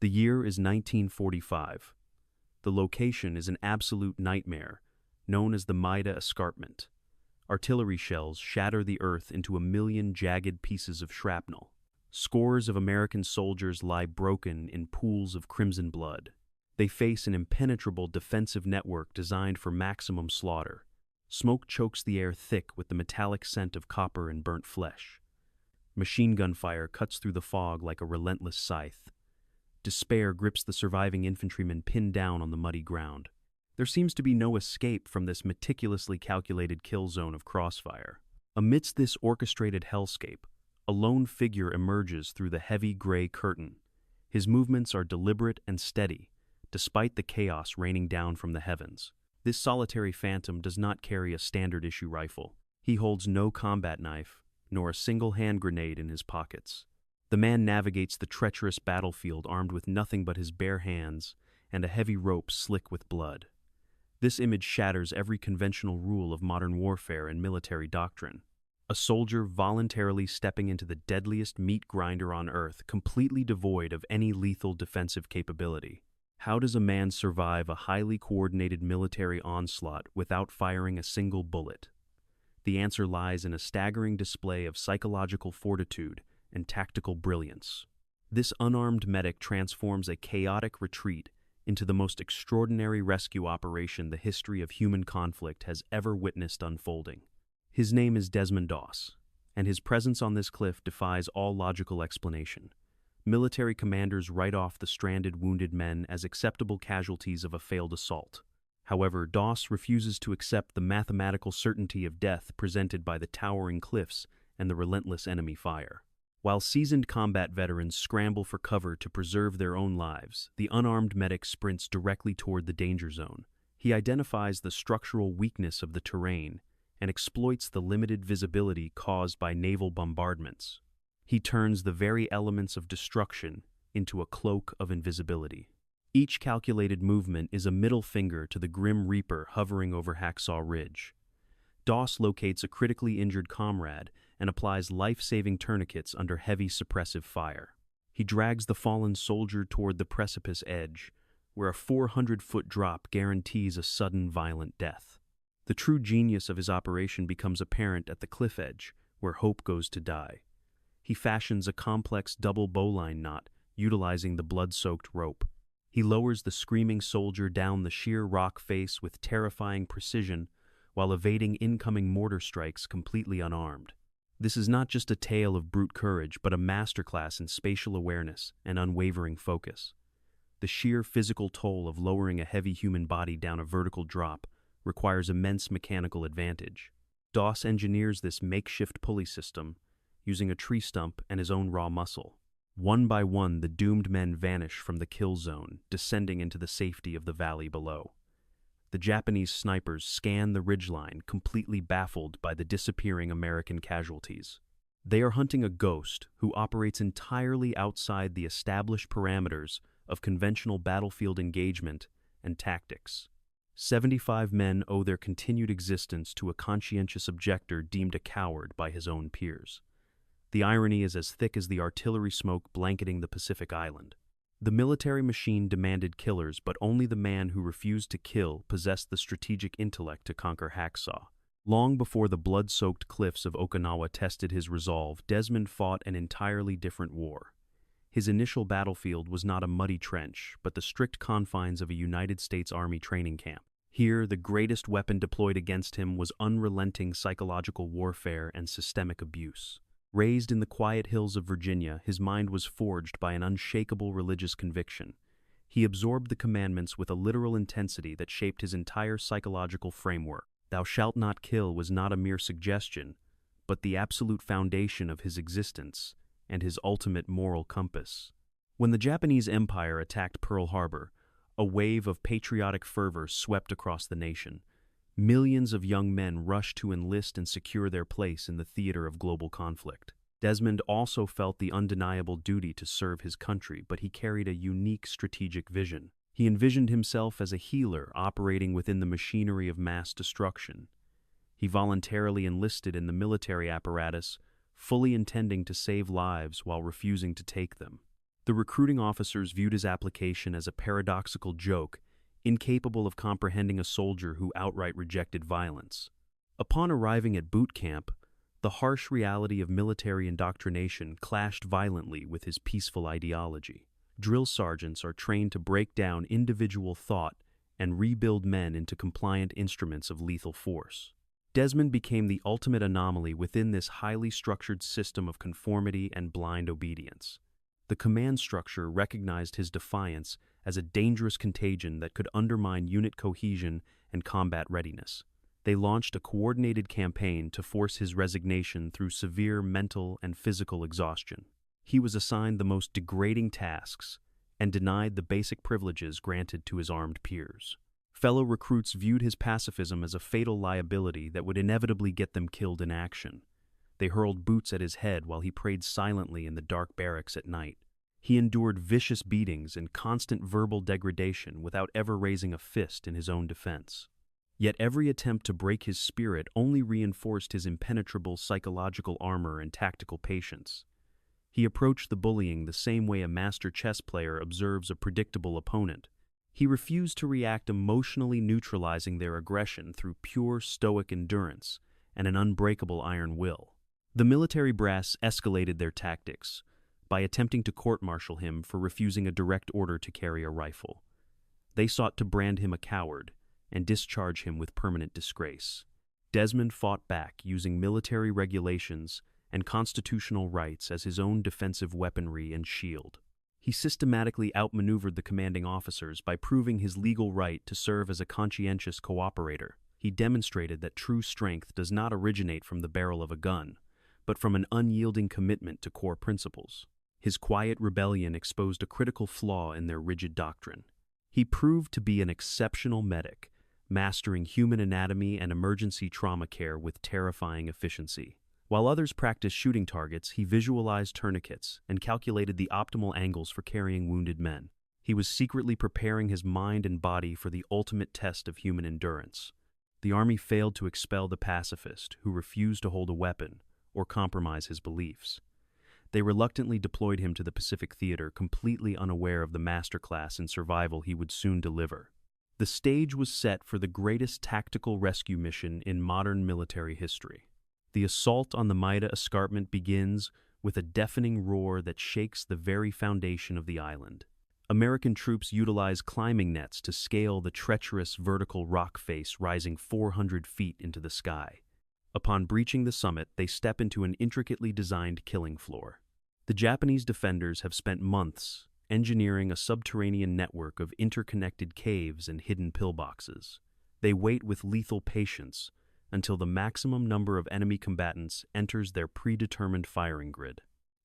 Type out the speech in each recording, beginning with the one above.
The year is 1945. The location is an absolute nightmare, known as the Maida Escarpment. Artillery shells shatter the earth into a million jagged pieces of shrapnel. Scores of American soldiers lie broken in pools of crimson blood. They face an impenetrable defensive network designed for maximum slaughter. Smoke chokes the air thick with the metallic scent of copper and burnt flesh. Machine gun fire cuts through the fog like a relentless scythe. Despair grips the surviving infantrymen pinned down on the muddy ground. There seems to be no escape from this meticulously calculated kill zone of crossfire. Amidst this orchestrated hellscape, a lone figure emerges through the heavy gray curtain. His movements are deliberate and steady, despite the chaos raining down from the heavens. This solitary phantom does not carry a standard-issue rifle. He holds no combat knife, nor a single hand grenade in his pockets. The man navigates the treacherous battlefield armed with nothing but his bare hands and a heavy rope slick with blood. This image shatters every conventional rule of modern warfare and military doctrine. A soldier voluntarily stepping into the deadliest meat grinder on earth, completely devoid of any lethal defensive capability. How does a man survive a highly coordinated military onslaught without firing a single bullet? The answer lies in a staggering display of psychological fortitude and tactical brilliance. This unarmed medic transforms a chaotic retreat into the most extraordinary rescue operation the history of human conflict has ever witnessed unfolding. His name is Desmond Doss, and his presence on this cliff defies all logical explanation. Military commanders write off the stranded wounded men as acceptable casualties of a failed assault. However, Doss refuses to accept the mathematical certainty of death presented by the towering cliffs and the relentless enemy fire. While seasoned combat veterans scramble for cover to preserve their own lives, the unarmed medic sprints directly toward the danger zone. He identifies the structural weakness of the terrain and exploits the limited visibility caused by naval bombardments. He turns the very elements of destruction into a cloak of invisibility. Each calculated movement is a middle finger to the grim reaper hovering over Hacksaw Ridge. Doss locates a critically injured comrade and applies life-saving tourniquets under heavy suppressive fire. He drags the fallen soldier toward the precipice edge, where a 400-foot drop guarantees a sudden violent death. The true genius of his operation becomes apparent at the cliff edge, where hope goes to die. He fashions a complex double bowline knot, utilizing the blood-soaked rope. He lowers the screaming soldier down the sheer rock face with terrifying precision, while evading incoming mortar strikes completely unarmed. This is not just a tale of brute courage, but a masterclass in spatial awareness and unwavering focus. The sheer physical toll of lowering a heavy human body down a vertical drop requires immense mechanical advantage. Doss engineers this makeshift pulley system, using a tree stump and his own raw muscle. One by one, the doomed men vanish from the kill zone, descending into the safety of the valley below. The Japanese snipers scan the ridgeline, completely baffled by the disappearing American casualties. They are hunting a ghost who operates entirely outside the established parameters of conventional battlefield engagement and tactics. 75 men owe their continued existence to a conscientious objector deemed a coward by his own peers. The irony is as thick as the artillery smoke blanketing the Pacific Island. The military machine demanded killers, but only the man who refused to kill possessed the strategic intellect to conquer Hacksaw. Long before the blood-soaked cliffs of Okinawa tested his resolve, Desmond fought an entirely different war. His initial battlefield was not a muddy trench, but the strict confines of a United States Army training camp. Here, the greatest weapon deployed against him was unrelenting psychological warfare and systemic abuse. Raised in the quiet hills of Virginia, his mind was forged by an unshakable religious conviction. He absorbed the commandments with a literal intensity that shaped his entire psychological framework. "Thou shalt not kill" was not a mere suggestion, but the absolute foundation of his existence and his ultimate moral compass. When the Japanese Empire attacked Pearl Harbor, a wave of patriotic fervor swept across the nation. Millions of young men rushed to enlist and secure their place in the theater of global conflict. Desmond also felt the undeniable duty to serve his country, but he carried a unique strategic vision. He envisioned himself as a healer operating within the machinery of mass destruction. He voluntarily enlisted in the military apparatus, fully intending to save lives while refusing to take them. The recruiting officers viewed his application as a paradoxical joke, incapable of comprehending a soldier who outright rejected violence. Upon arriving at boot camp, the harsh reality of military indoctrination clashed violently with his peaceful ideology. Drill sergeants are trained to break down individual thought and rebuild men into compliant instruments of lethal force. Desmond became the ultimate anomaly within this highly structured system of conformity and blind obedience. The command structure recognized his defiance as a dangerous contagion that could undermine unit cohesion and combat readiness. They launched a coordinated campaign to force his resignation through severe mental and physical exhaustion. He was assigned the most degrading tasks and denied the basic privileges granted to his armed peers. Fellow recruits viewed his pacifism as a fatal liability that would inevitably get them killed in action. They hurled boots at his head while he prayed silently in the dark barracks at night. He endured vicious beatings and constant verbal degradation without ever raising a fist in his own defense. Yet every attempt to break his spirit only reinforced his impenetrable psychological armor and tactical patience. He approached the bullying the same way a master chess player observes a predictable opponent. He refused to react, emotionally neutralizing their aggression through pure stoic endurance and an unbreakable iron will. The military brass escalated their tactics by attempting to court-martial him for refusing a direct order to carry a rifle. They sought to brand him a coward and discharge him with permanent disgrace. Desmond fought back using military regulations and constitutional rights as his own defensive weaponry and shield. He systematically outmaneuvered the commanding officers by proving his legal right to serve as a conscientious cooperator. He demonstrated that true strength does not originate from the barrel of a gun, but from an unyielding commitment to core principles. His quiet rebellion exposed a critical flaw in their rigid doctrine. He proved to be an exceptional medic, mastering human anatomy and emergency trauma care with terrifying efficiency. While others practiced shooting targets, he visualized tourniquets and calculated the optimal angles for carrying wounded men. He was secretly preparing his mind and body for the ultimate test of human endurance. The army failed to expel the pacifist who refused to hold a weapon or compromise his beliefs. They reluctantly deployed him to the Pacific Theater, completely unaware of the masterclass in survival he would soon deliver. The stage was set for the greatest tactical rescue mission in modern military history. The assault on the Maida escarpment begins with a deafening roar that shakes the very foundation of the island. American troops utilize climbing nets to scale the treacherous vertical rock face rising 400 feet into the sky. Upon breaching the summit, they step into an intricately designed killing floor. The Japanese defenders have spent months engineering a subterranean network of interconnected caves and hidden pillboxes. They wait with lethal patience until the maximum number of enemy combatants enters their predetermined firing grid.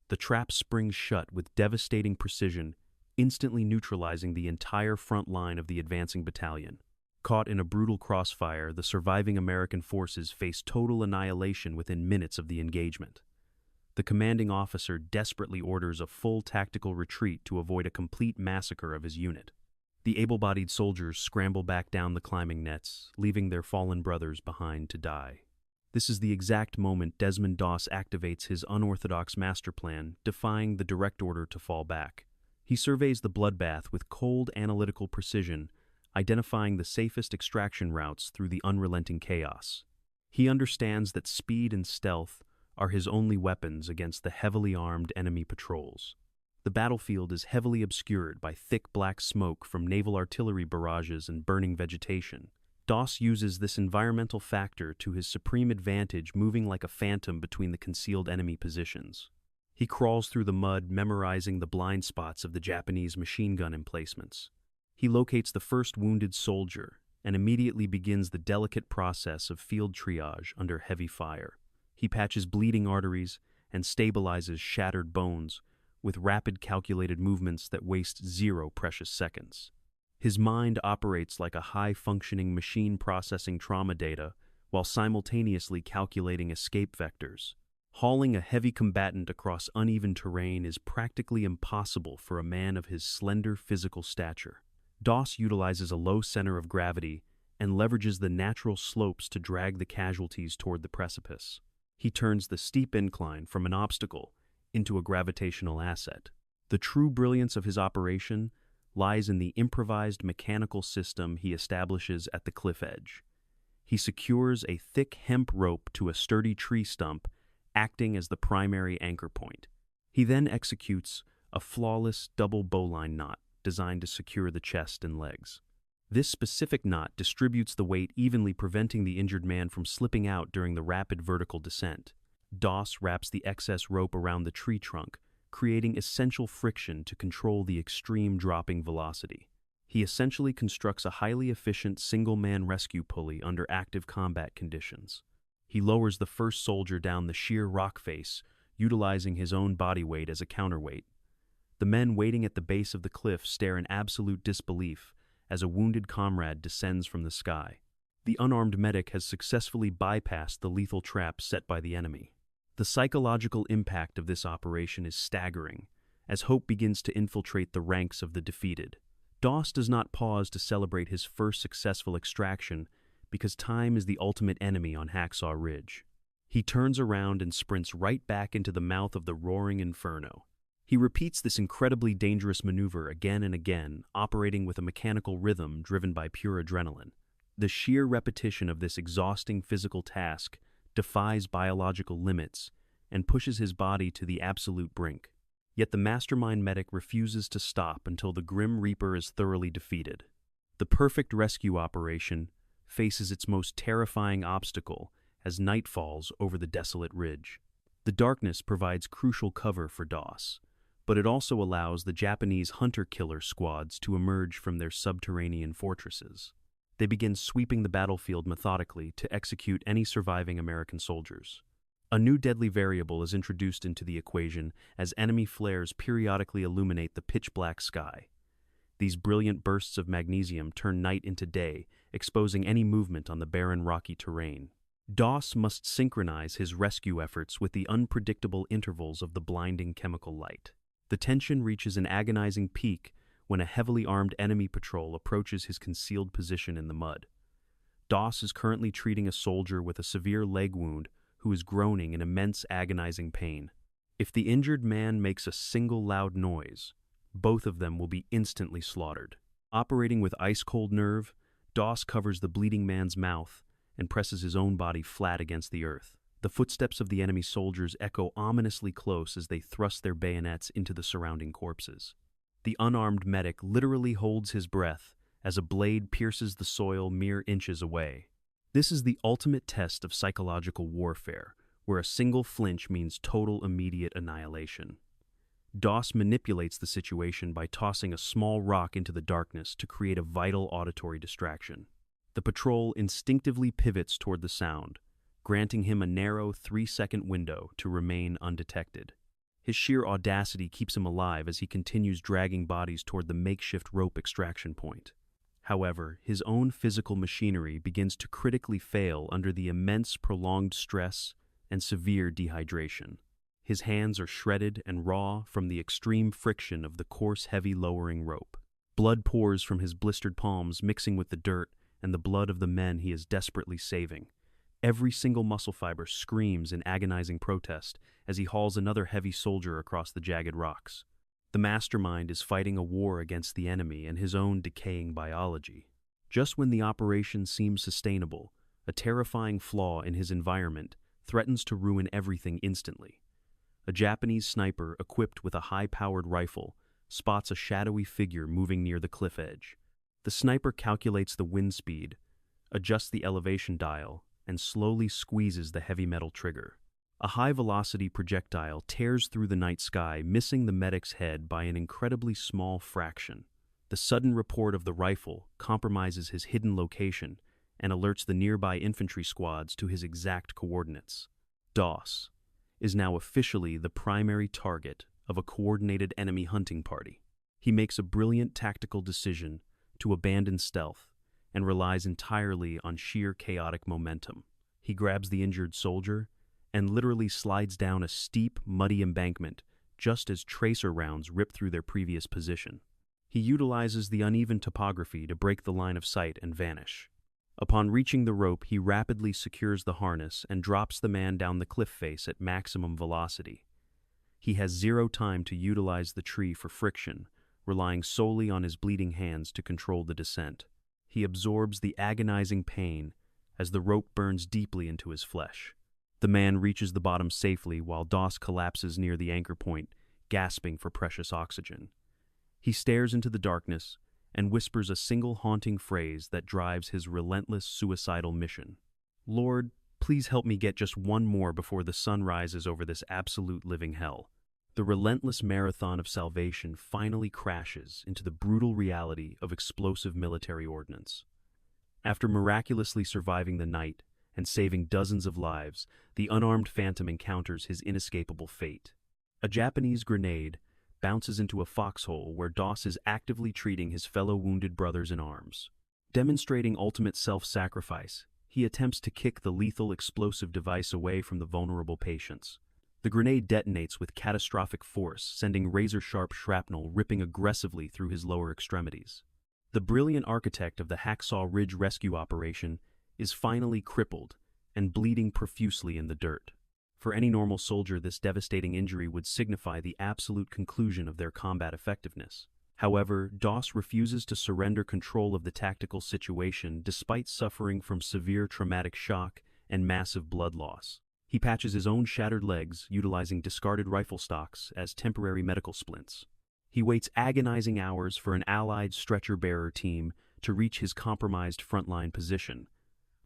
The trap springs shut with devastating precision, instantly neutralizing the entire front line of the advancing battalion. Caught in a brutal crossfire, the surviving American forces face total annihilation within minutes of the engagement. The commanding officer desperately orders a full tactical retreat to avoid a complete massacre of his unit. The able-bodied soldiers scramble back down the climbing nets, leaving their fallen brothers behind to die. This is the exact moment Desmond Doss activates his unorthodox master plan, defying the direct order to fall back. He surveys the bloodbath with cold analytical precision, identifying the safest extraction routes through the unrelenting chaos. He understands that speed and stealth are his only weapons against the heavily armed enemy patrols. The battlefield is heavily obscured by thick black smoke from naval artillery barrages and burning vegetation. Doss uses this environmental factor to his supreme advantage, moving like a phantom between the concealed enemy positions. He crawls through the mud, memorizing the blind spots of the Japanese machine gun emplacements. He locates the first wounded soldier and immediately begins the delicate process of field triage under heavy fire. He patches bleeding arteries and stabilizes shattered bones with rapid calculated movements that waste 0 precious seconds. His mind operates like a high-functioning machine processing trauma data while simultaneously calculating escape vectors. Hauling a heavy combatant across uneven terrain is practically impossible for a man of his slender physical stature. Doss utilizes a low center of gravity and leverages the natural slopes to drag the casualties toward the precipice. He turns the steep incline from an obstacle into a gravitational asset. The true brilliance of his operation lies in the improvised mechanical system he establishes at the cliff edge. He secures a thick hemp rope to a sturdy tree stump, acting as the primary anchor point. He then executes a flawless double bowline knot designed to secure the chest and legs. This specific knot distributes the weight evenly, preventing the injured man from slipping out during the rapid vertical descent. Doss wraps the excess rope around the tree trunk, creating essential friction to control the extreme dropping velocity. He essentially constructs a highly efficient single-man rescue pulley under active combat conditions. He lowers the first soldier down the sheer rock face, utilizing his own body weight as a counterweight. The men waiting at the base of the cliff stare in absolute disbelief as a wounded comrade descends from the sky. The unarmed medic has successfully bypassed the lethal trap set by the enemy. The psychological impact of this operation is staggering, as hope begins to infiltrate the ranks of the defeated. Doss does not pause to celebrate his first successful extraction because time is the ultimate enemy on Hacksaw Ridge. He turns around and sprints right back into the mouth of the roaring inferno. He repeats this incredibly dangerous maneuver again and again, operating with a mechanical rhythm driven by pure adrenaline. The sheer repetition of this exhausting physical task defies biological limits and pushes his body to the absolute brink. Yet the mastermind medic refuses to stop until the Grim Reaper is thoroughly defeated. The perfect rescue operation faces its most terrifying obstacle as night falls over the desolate ridge. The darkness provides crucial cover for Doss, but it also allows the Japanese hunter-killer squads to emerge from their subterranean fortresses. They begin sweeping the battlefield methodically to execute any surviving American soldiers. A new deadly variable is introduced into the equation as enemy flares periodically illuminate the pitch-black sky. These brilliant bursts of magnesium turn night into day, exposing any movement on the barren rocky terrain. Doss must synchronize his rescue efforts with the unpredictable intervals of the blinding chemical light. The tension reaches an agonizing peak when a heavily armed enemy patrol approaches his concealed position in the mud. Doss is currently treating a soldier with a severe leg wound who is groaning in immense agonizing pain. If the injured man makes a single loud noise, both of them will be instantly slaughtered. Operating with ice-cold nerve, Doss covers the bleeding man's mouth and presses his own body flat against the earth. The footsteps of the enemy soldiers echo ominously close as they thrust their bayonets into the surrounding corpses. The unarmed medic literally holds his breath as a blade pierces the soil mere inches away. This is the ultimate test of psychological warfare, where a single flinch means total immediate annihilation. Doss manipulates the situation by tossing a small rock into the darkness to create a vital auditory distraction. The patrol instinctively pivots toward the sound, granting him a narrow 3-second window to remain undetected. His sheer audacity keeps him alive as he continues dragging bodies toward the makeshift rope extraction point. However, his own physical machinery begins to critically fail under the immense prolonged stress and severe dehydration. His hands are shredded and raw from the extreme friction of the coarse, heavy lowering rope. Blood pours from his blistered palms, mixing with the dirt and the blood of the men he is desperately saving. Every single muscle fiber screams in agonizing protest as he hauls another heavy soldier across the jagged rocks. The mastermind is fighting a war against the enemy and his own decaying biology. Just when the operation seems sustainable, a terrifying flaw in his environment threatens to ruin everything instantly. A Japanese sniper equipped with a high-powered rifle spots a shadowy figure moving near the cliff edge. The sniper calculates the wind speed, adjusts the elevation dial, and slowly squeezes the heavy metal trigger. A high-velocity projectile tears through the night sky, missing the medic's head by an incredibly small fraction. The sudden report of the rifle compromises his hidden location and alerts the nearby infantry squads to his exact coordinates. Doss is now officially the primary target of a coordinated enemy hunting party. He makes a brilliant tactical decision to abandon stealth and relies entirely on sheer chaotic momentum. He grabs the injured soldier and literally slides down a steep, muddy embankment just as tracer rounds rip through their previous position. He utilizes the uneven topography to break the line of sight and vanish. Upon reaching the rope, he rapidly secures the harness and drops the man down the cliff face at maximum velocity. He has zero time to utilize the tree for friction, relying solely on his bleeding hands to control the descent. He absorbs the agonizing pain as the rope burns deeply into his flesh. The man reaches the bottom safely while Doss collapses near the anchor point, gasping for precious oxygen. He stares into the darkness and whispers a single haunting phrase that drives his relentless suicidal mission. "Lord, please help me get just one more before the sun rises over this absolute living hell." The relentless marathon of salvation finally crashes into the brutal reality of explosive military ordnance. After miraculously surviving the night and saving dozens of lives, the unarmed phantom encounters his inescapable fate. A Japanese grenade bounces into a foxhole where Doss is actively treating his fellow wounded brothers in arms. Demonstrating ultimate self-sacrifice, he attempts to kick the lethal explosive device away from the vulnerable patients. The grenade detonates with catastrophic force, sending razor-sharp shrapnel ripping aggressively through his lower extremities. The brilliant architect of the Hacksaw Ridge rescue operation is finally crippled and bleeding profusely in the dirt. For any normal soldier, this devastating injury would signify the absolute conclusion of their combat effectiveness. However, Doss refuses to surrender control of the tactical situation despite suffering from severe traumatic shock and massive blood loss. He patches his own shattered legs, utilizing discarded rifle stocks as temporary medical splints. He waits agonizing hours for an allied stretcher-bearer team to reach his compromised frontline position.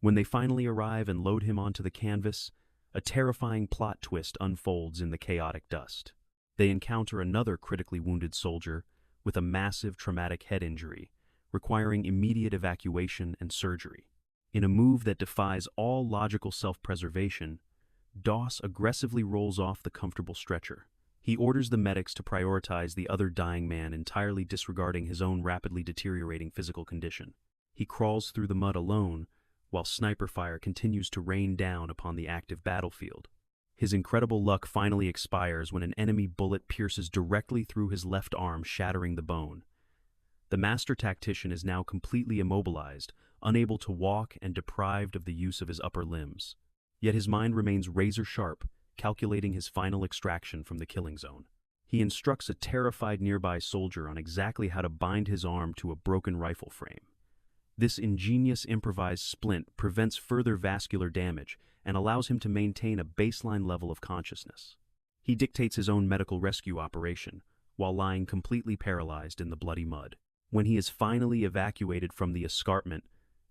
When they finally arrive and load him onto the canvas, a terrifying plot twist unfolds in the chaotic dust. They encounter another critically wounded soldier with a massive traumatic head injury, requiring immediate evacuation and surgery. In a move that defies all logical self-preservation, Doss aggressively rolls off the comfortable stretcher. He orders the medics to prioritize the other dying man, entirely disregarding his own rapidly deteriorating physical condition. He crawls through the mud alone, while sniper fire continues to rain down upon the active battlefield. His incredible luck finally expires when an enemy bullet pierces directly through his left arm, shattering the bone. The master tactician is now completely immobilized, unable to walk and deprived of the use of his upper limbs. Yet his mind remains razor-sharp, calculating his final extraction from the killing zone. He instructs a terrified nearby soldier on exactly how to bind his arm to a broken rifle frame. This ingenious improvised splint prevents further vascular damage and allows him to maintain a baseline level of consciousness. He dictates his own medical rescue operation, while lying completely paralyzed in the bloody mud. When he is finally evacuated from the escarpment,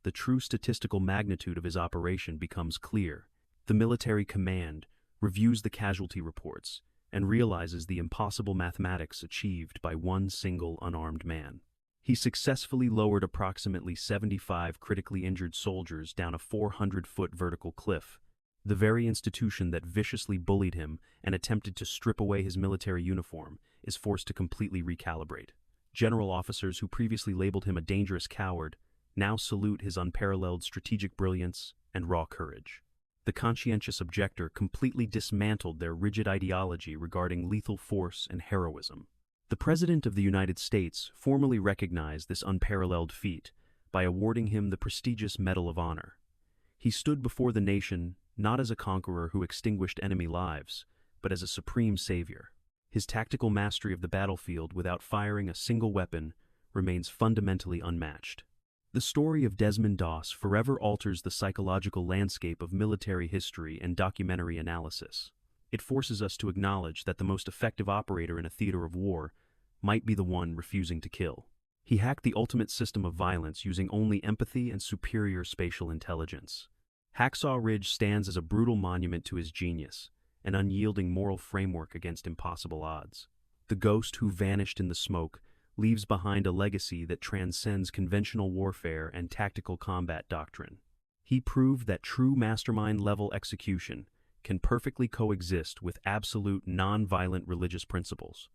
the true statistical magnitude of his operation becomes clear. The military command reviews the casualty reports and realizes the impossible mathematics achieved by one single unarmed man. He successfully lowered approximately 75 critically injured soldiers down a 400-foot vertical cliff. The very institution that viciously bullied him and attempted to strip away his military uniform is forced to completely recalibrate. General officers who previously labeled him a dangerous coward now salute his unparalleled strategic brilliance and raw courage. The conscientious objector completely dismantled their rigid ideology regarding lethal force and heroism. The President of the United States formally recognized this unparalleled feat by awarding him the prestigious Medal of Honor. He stood before the nation not as a conqueror who extinguished enemy lives, but as a supreme savior. His tactical mastery of the battlefield without firing a single weapon remains fundamentally unmatched. The story of Desmond Doss forever alters the psychological landscape of military history and documentary analysis. It forces us to acknowledge that the most effective operator in a theater of war might be the one refusing to kill. He hacked the ultimate system of violence using only empathy and superior spatial intelligence. Hacksaw Ridge stands as a brutal monument to his genius, an unyielding moral framework against impossible odds. The ghost who vanished in the smoke leaves behind a legacy that transcends conventional warfare and tactical combat doctrine. He proved that true mastermind-level execution can perfectly coexist with absolute non-violent religious principles.